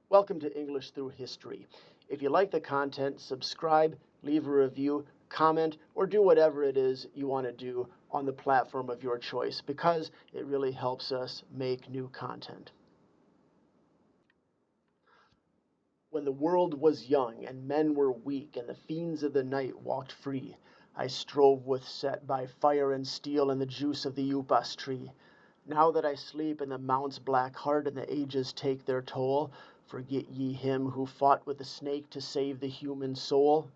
Welcome to English Through History. If you like the content, subscribe, leave a review, comment, or do whatever it is you want to do on the platform of your choice because it really helps us make new content. When the world was young and men were weak and the fiends of the night walked free, I strove with set by fire and steel and the juice of the upas tree. Now that I sleep in the mount's black heart and the ages take their toll, forget ye him who fought with the snake to save the human soul?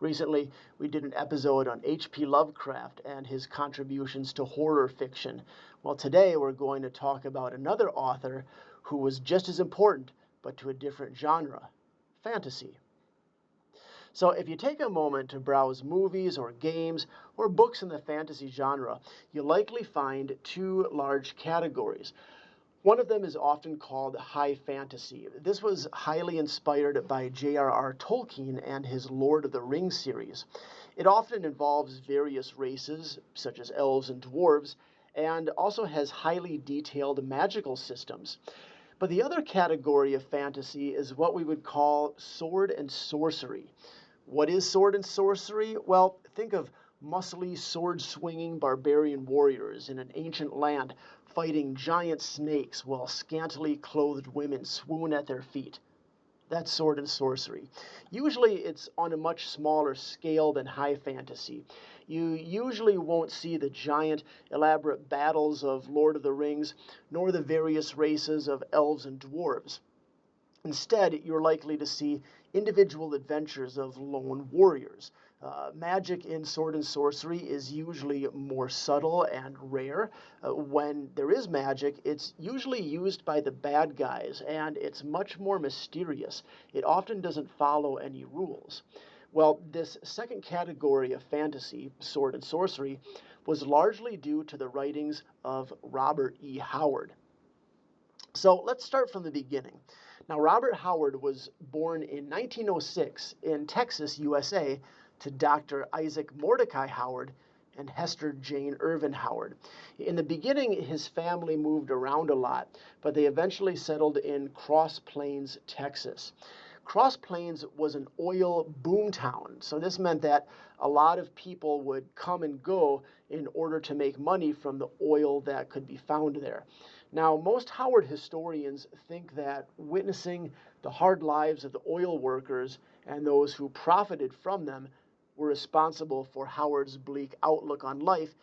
Recently we did an episode on H.P. Lovecraft and his contributions to horror fiction. Well, today we're going to talk about another author who was just as important, but to a different genre, fantasy. So if you take a moment to browse movies or games or books in the fantasy genre, you'll likely find two large categories. One of them is often called high fantasy. This was highly inspired by J.R.R. Tolkien and his Lord of the Rings series. It often involves various races, such as elves and dwarves, and also has highly detailed magical systems. But the other category of fantasy is what we would call sword and sorcery. What is sword and sorcery? Well, think of muscly, sword-swinging barbarian warriors in an ancient land fighting giant snakes while scantily clothed women swoon at their feet. That's sword and sorcery. Usually it's on a much smaller scale than high fantasy. You usually won't see the giant, elaborate battles of Lord of the Rings, nor the various races of elves and dwarves. Instead, you're likely to see individual adventures of lone warriors. Magic in sword and sorcery is usually more subtle and rare. When there is magic, it's usually used by the bad guys, and it's much more mysterious. It often doesn't follow any rules. Well, this second category of fantasy, sword and sorcery, was largely due to the writings of Robert E. Howard. So let's start from the beginning. Now, Robert Howard was born in 1906 in Texas, USA, to Dr. Isaac Mordecai Howard and Hester Jane Irvin Howard. In the beginning, his family moved around a lot, but they eventually settled in Cross Plains, Texas. Cross Plains was an oil boom town, so this meant that a lot of people would come and go in order to make money from the oil that could be found there. Now, most Howard historians think that witnessing the hard lives of the oil workers and those who profited from them were responsible for Howard's bleak outlook on life,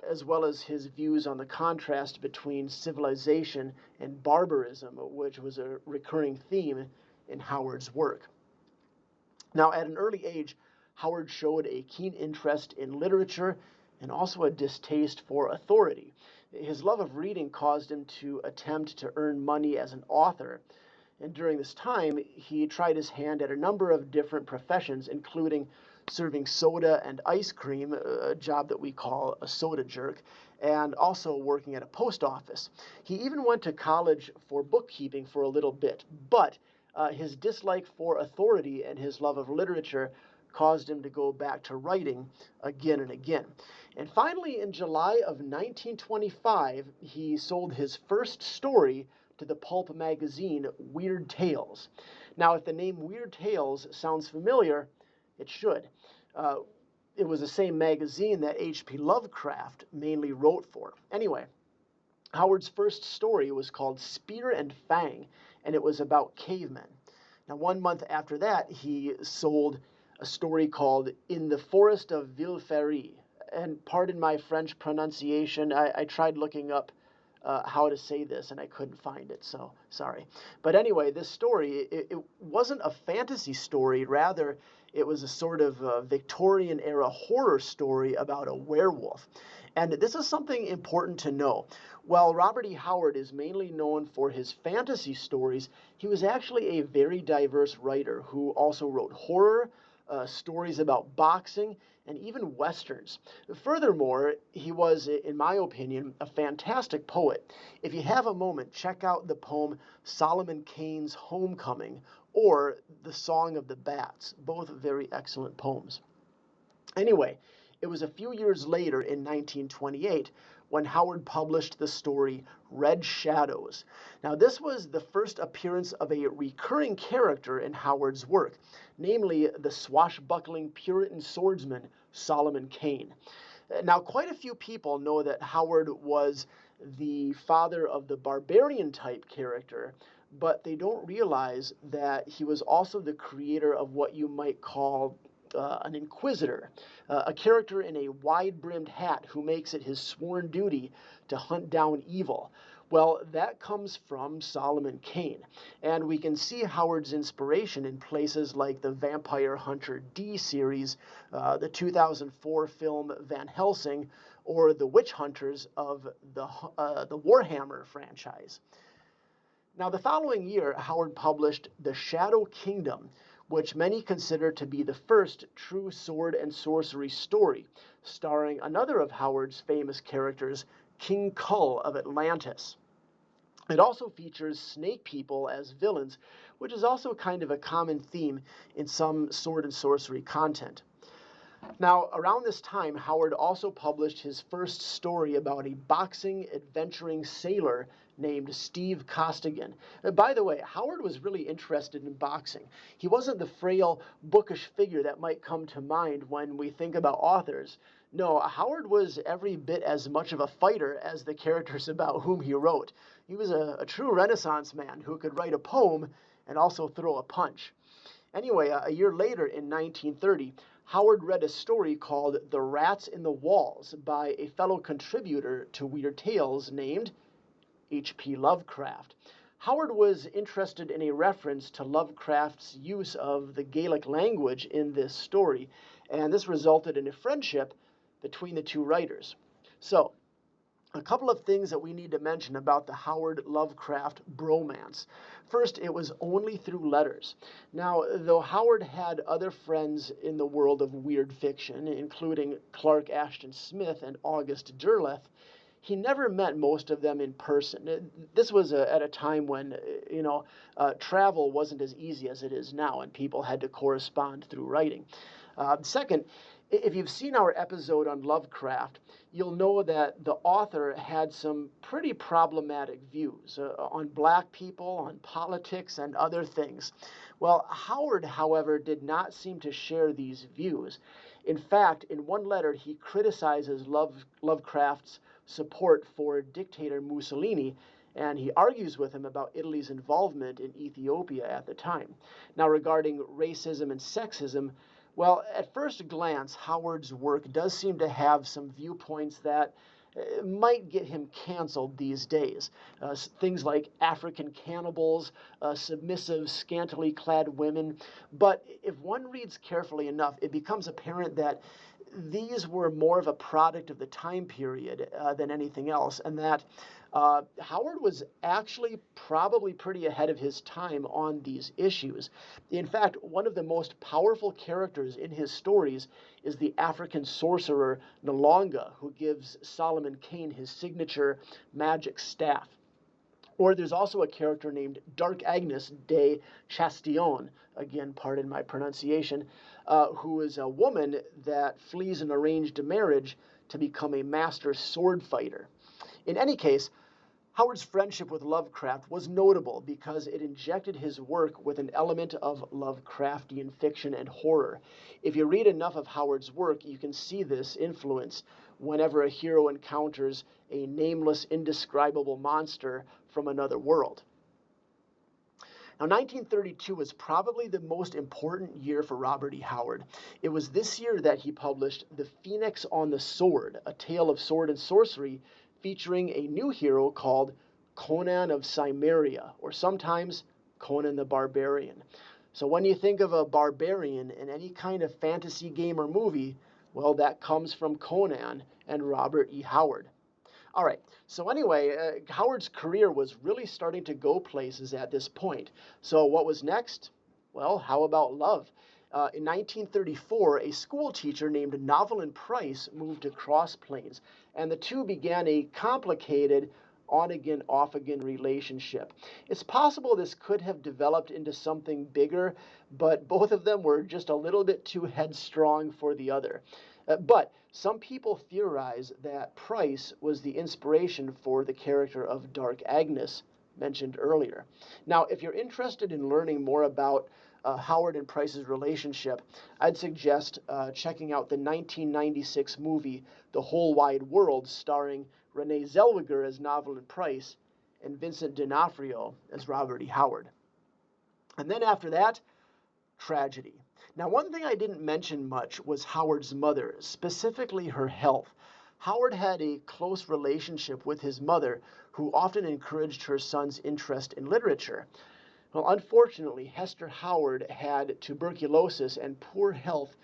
as well as his views on the contrast between civilization and barbarism, which was a recurring theme in Howard's work. Now, at an early age, Howard showed a keen interest in literature and also a distaste for authority. His love of reading caused him to attempt to earn money as an author. And during this time, he tried his hand at a number of different professions, including serving soda and ice cream, a job that we call a soda jerk, and also working at a post office. He even went to college for bookkeeping for a little bit, but his dislike for authority and his love of literature caused him to go back to writing again and again. And finally, in July of 1925, he sold his first story to the pulp magazine Weird Tales. Now, if the name Weird Tales sounds familiar, it should. It was the same magazine that H.P. Lovecraft mainly wrote for. Anyway, Howard's first story was called Spear and Fang, and it was about cavemen. Now, 1 month after that, he sold a story called In the Forest of Villeferrie. And pardon my French pronunciation, I tried looking up how to say this, and I couldn't find it, so sorry. But anyway, this story, it wasn't a fantasy story. Rather, it was a sort of Victorian-era horror story about a werewolf. And this is something important to know. While Robert E. Howard is mainly known for his fantasy stories, he was actually a very diverse writer who also wrote horror, stories about boxing, and even westerns. Furthermore, he was, in my opinion, a fantastic poet. If you have a moment, check out the poem Solomon Kane's Homecoming or The Song of the Bats, both very excellent poems. Anyway, it was a few years later in 1928 when Howard published the story Red Shadows. Now, this was the first appearance of a recurring character in Howard's work, namely the swashbuckling Puritan swordsman Solomon Kane. Now, quite a few people know that Howard was the father of the barbarian type character, but they don't realize that he was also the creator of what you might call an inquisitor, a character in a wide-brimmed hat who makes it his sworn duty to hunt down evil. Well, that comes from Solomon Kane, and we can see Howard's inspiration in places like the Vampire Hunter D series, the 2004 film Van Helsing, or the Witch Hunters of the Warhammer franchise. Now, the following year, Howard published The Shadow Kingdom, which many consider to be the first true sword and sorcery story, starring another of Howard's famous characters, King Kull of Atlantis. It also features snake people as villains, which is also kind of a common theme in some sword and sorcery content. Now, around this time, Howard also published his first story about a boxing, adventuring sailor named Steve Costigan. By the way, Howard was really interested in boxing. He wasn't the frail, bookish figure that might come to mind when we think about authors. No, Howard was every bit as much of a fighter as the characters about whom he wrote. He was a true Renaissance man who could write a poem and also throw a punch. Anyway, a year later in 1930, Howard read a story called The Rats in the Walls by a fellow contributor to Weird Tales named H.P. Lovecraft. Howard was interested in a reference to Lovecraft's use of the Gaelic language in this story, and this resulted in a friendship between the two writers. So, a couple of things that we need to mention about the Howard Lovecraft bromance. First, it was only through letters. Now, though Howard had other friends in the world of weird fiction, including Clark Ashton Smith and August Derleth, he never met most of them in person. This was at a time when, travel wasn't as easy as it is now, and people had to correspond through writing. Second, if you've seen our episode on Lovecraft, you'll know that the author had some pretty problematic views on black people, on politics, and other things. Well, Howard, however, did not seem to share these views. In fact, in one letter, he criticizes Lovecraft's support for dictator Mussolini, and he argues with him about Italy's involvement in Ethiopia at the time. Now, regarding racism and sexism, well, at first glance, Howard's work does seem to have some viewpoints that might get him canceled these days. Things like African cannibals, submissive, scantily clad women. But if one reads carefully enough, it becomes apparent that these were more of a product of the time period than anything else, and that Howard was actually probably pretty ahead of his time on these issues. In fact, one of the most powerful characters in his stories is the African sorcerer Nalonga, who gives Solomon Kane his signature magic staff. Or there's also a character named Dark Agnes de Chastillon, again, pardon my pronunciation, who is a woman that flees an arranged marriage to become a master sword fighter. In any case, Howard's friendship with Lovecraft was notable because it injected his work with an element of Lovecraftian fiction and horror. If you read enough of Howard's work, you can see this influence whenever a hero encounters a nameless, indescribable monster from another world. Now, 1932 was probably the most important year for Robert E. Howard. It was this year that he published The Phoenix on the Sword, a tale of sword and sorcery featuring a new hero called Conan of Cimmeria, or sometimes Conan the Barbarian. So when you think of a barbarian in any kind of fantasy game or movie, well, that comes from Conan and Robert E. Howard. All right, so anyway, Howard's career was really starting to go places at this point. So what was next? Well, how about love? In 1934, a school teacher named Novelist Price moved to Cross Plains, and the two began a complicated on-again, off-again relationship. It's possible this could have developed into something bigger, but both of them were just a little bit too headstrong for the other. But some people theorize that Price was the inspiration for the character of Dark Agnes mentioned earlier. Now, if you're interested in learning more about Howard and Price's relationship, I'd suggest checking out the 1996 movie The Whole Wide World, starring Renee Zellweger as Novelist Price and Vincent D'Onofrio as Robert E. Howard. And then after that, tragedy. Now, one thing I didn't mention much was Howard's mother, specifically her health. Howard had a close relationship with his mother, who often encouraged her son's interest in literature. Well, unfortunately, Hester Howard had tuberculosis and poor health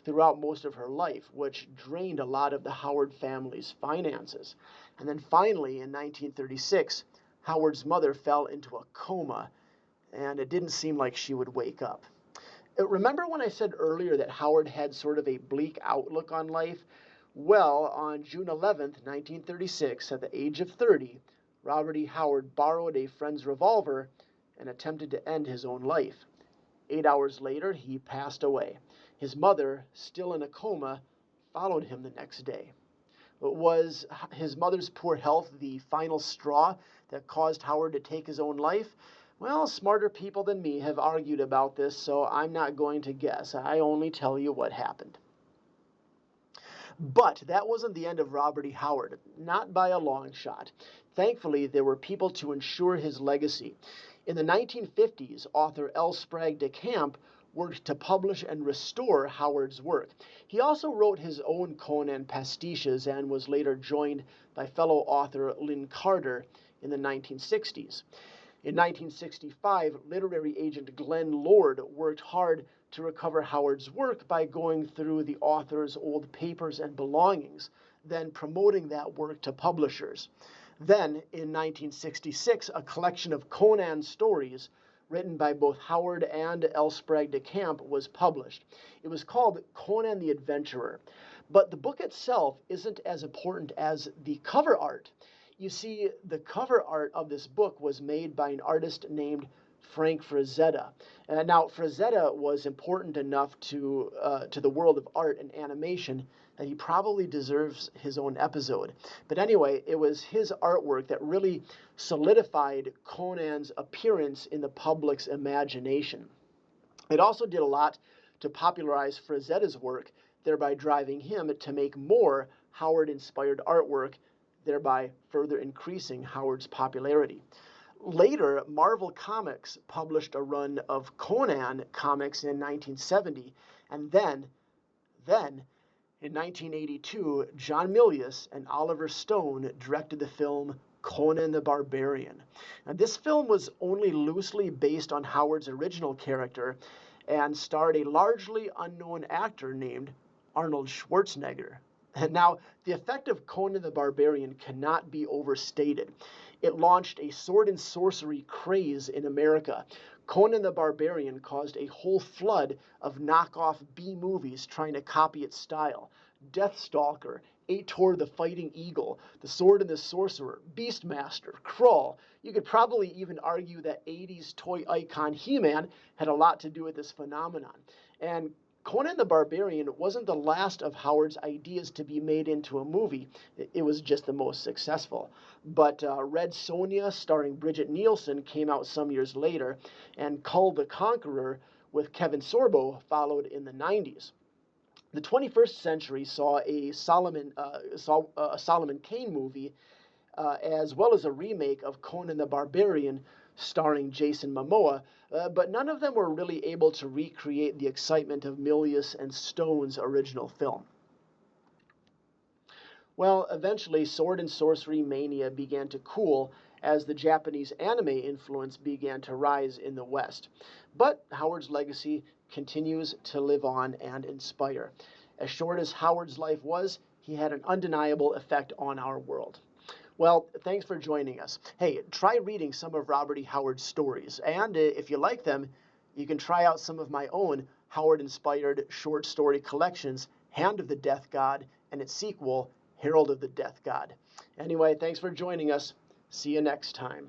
throughout most of her life, which drained a lot of the Howard family's finances. And then finally, in 1936, Howard's mother fell into a coma, and it didn't seem like she would wake up. Remember when I said earlier that Howard had sort of a bleak outlook on life? Well, on June 11th, 1936, at the age of 30, Robert E. Howard borrowed a friend's revolver and attempted to end his own life. 8 hours later, he passed away. His mother, still in a coma, followed him the next day. Was his mother's poor health the final straw that caused Howard to take his own life? Well, smarter people than me have argued about this, so I'm not going to guess. I only tell you what happened. But that wasn't the end of Robert E. Howard, not by a long shot. Thankfully, there were people to ensure his legacy. In the 1950s, author L. Sprague de Camp worked to publish and restore Howard's work. He also wrote his own Conan pastiches and was later joined by fellow author Lynn Carter in the 1960s. In 1965, literary agent Glenn Lord worked hard to recover Howard's work by going through the author's old papers and belongings, then promoting that work to publishers. Then, in 1966, a collection of Conan stories written by both Howard and L. Sprague de Camp was published. It was called Conan the Adventurer. But the book itself isn't as important as the cover art. You see, the cover art of this book was made by an artist named Frank Frazetta. Now, Frazetta was important enough to the world of art and animation that he probably deserves his own episode. But anyway, it was his artwork that really solidified Conan's appearance in the public's imagination. It also did a lot to popularize Frazetta's work, thereby driving him to make more Howard-inspired artwork, thereby further increasing Howard's popularity. Later, Marvel Comics published a run of Conan comics in 1970, and then in 1982, John Milius and Oliver Stone directed the film Conan the Barbarian. Now, this film was only loosely based on Howard's original character and starred a largely unknown actor named Arnold Schwarzenegger. Now, the effect of Conan the Barbarian cannot be overstated. It launched a sword and sorcery craze in America. Conan the Barbarian caused a whole flood of knockoff B-movies trying to copy its style. Deathstalker, Ator the Fighting Eagle, The Sword and the Sorcerer, Beastmaster, Krull. You could probably even argue that 80s toy icon He-Man had a lot to do with this phenomenon. And Conan the Barbarian wasn't the last of Howard's ideas to be made into a movie. It was just the most successful. But Red Sonja, starring Bridget Nielsen, came out some years later, and Kull the Conqueror with Kevin Sorbo followed in the 90s. The 21st century saw a Solomon Kane movie, as well as a remake of Conan the Barbarian starring Jason Momoa, but none of them were really able to recreate the excitement of Milius and Stone's original film. Well, eventually, sword and sorcery mania began to cool as the Japanese anime influence began to rise in the West. But Howard's legacy continues to live on and inspire. As short as Howard's life was, he had an undeniable effect on our world. Well, thanks for joining us. Hey, try reading some of Robert E. Howard's stories, and if you like them, you can try out some of my own Howard-inspired short story collections, Hand of the Death God, and its sequel, Herald of the Death God. Anyway, thanks for joining us. See you next time.